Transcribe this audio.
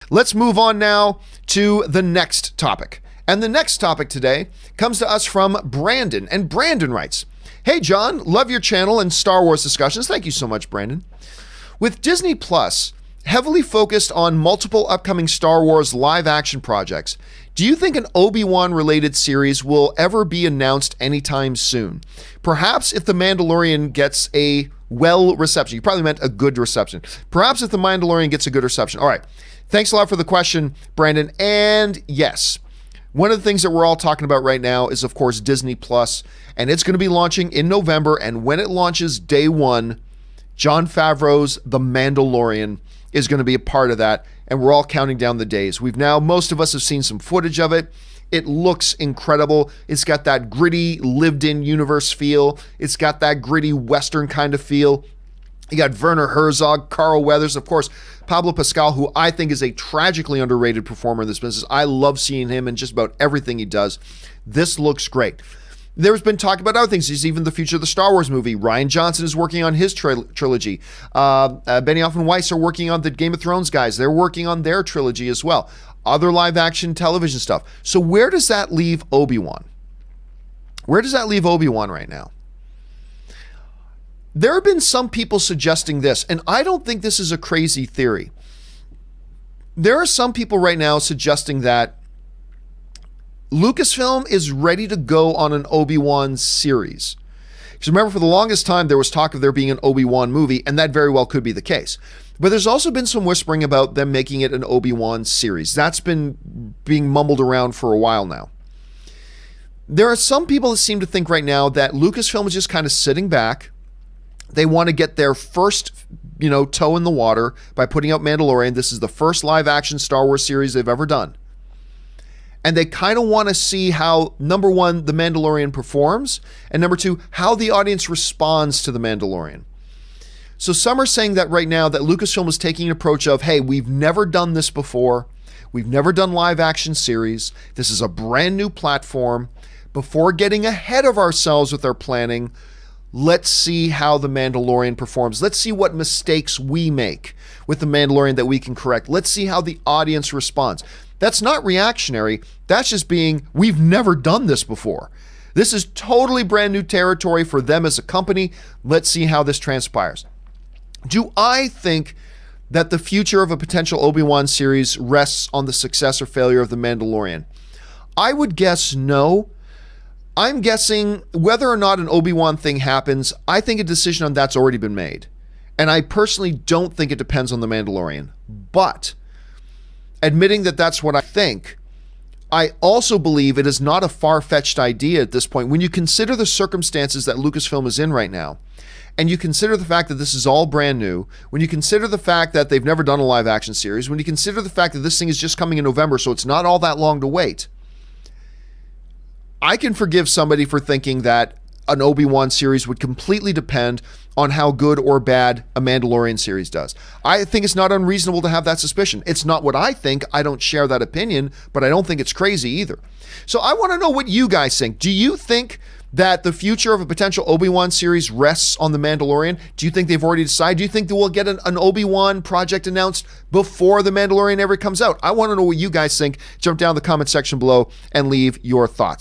Let's move on now to the next topic. And the next topic today comes to us from Brandon. And Brandon writes, "Hey, John, love your channel and Star Wars discussions." Thank you so much, Brandon. "With Disney Plus heavily focused on multiple upcoming Star Wars live action projects, do you think an Obi-Wan related series will ever be announced anytime soon? Perhaps if The Mandalorian gets a well reception." You probably meant a good reception. "Perhaps if The Mandalorian gets a good reception." All right. Thanks a lot for the question, Brandon. And yes, one of the things that we're all talking about right now is, of course, Disney Plus, and it's going to be launching in November. And when it launches day one, John Favreau's The Mandalorian is going to be a part of that, and we're all counting down the days. Most of us have seen some footage of it. It looks incredible. It's got that gritty, lived-in universe feel. It's got that gritty Western kind of feel. You got Werner Herzog, Carl Weathers, of course, Pablo Pascal, who I think is a tragically underrated performer in this business. I love seeing him in just about everything he does. This looks great. There's been talk about other things. There's even the future of the Star Wars movie. Rian Johnson is working on his trilogy. Benioff and Weiss are working on the Game of Thrones guys. They're working on their trilogy as well. Other live action television stuff. So where does that leave Obi-Wan? Where does that leave Obi-Wan right now? There have been some people suggesting this, and I don't think this is a crazy theory. There are some people right now suggesting that Lucasfilm is ready to go on an Obi-Wan series. Because remember, for the longest time, there was talk of there being an Obi-Wan movie, and that very well could be the case. But there's also been some whispering about them making it an Obi-Wan series. That's been being mumbled around for a while now. There are some people that seem to think right now that Lucasfilm is just kind of sitting back. They want to get their first, toe in the water by putting out Mandalorian. This is the first live-action Star Wars series they've ever done. And they kind of want to see how, number one, The Mandalorian performs, and number two, how the audience responds to The Mandalorian. So some are saying that right now that Lucasfilm is taking an approach of, hey, we've never done this before. We've never done live-action series. This is a brand new platform. Before getting ahead of ourselves with our planning, let's see how The Mandalorian performs. Let's see what mistakes we make with The Mandalorian that we can correct. Let's see how the audience responds. That's not reactionary. That's just being, we've never done this before. This is totally brand new territory for them as a company. Let's see how this transpires. Do I think that the future of a potential Obi-Wan series rests on the success or failure of The Mandalorian? I would guess no. I'm guessing whether or not an Obi-Wan thing happens, I think a decision on that's already been made. And I personally don't think it depends on The Mandalorian. But admitting that that's what I think, I also believe it is not a far-fetched idea at this point. When you consider the circumstances that Lucasfilm is in right now, and you consider the fact that this is all brand new, when you consider the fact that they've never done a live-action series, when you consider the fact that this thing is just coming in November, so it's not all that long to wait, I can forgive somebody for thinking that an Obi-Wan series would completely depend on how good or bad a Mandalorian series does. I think it's not unreasonable to have that suspicion. It's not what I think. I don't share that opinion, but I don't think it's crazy either. So I want to know what you guys think. Do you think that the future of a potential Obi-Wan series rests on The Mandalorian? Do you think they've already decided? Do you think that we'll get an Obi-Wan project announced before The Mandalorian ever comes out? I want to know what you guys think. Jump down in the comment section below and leave your thoughts.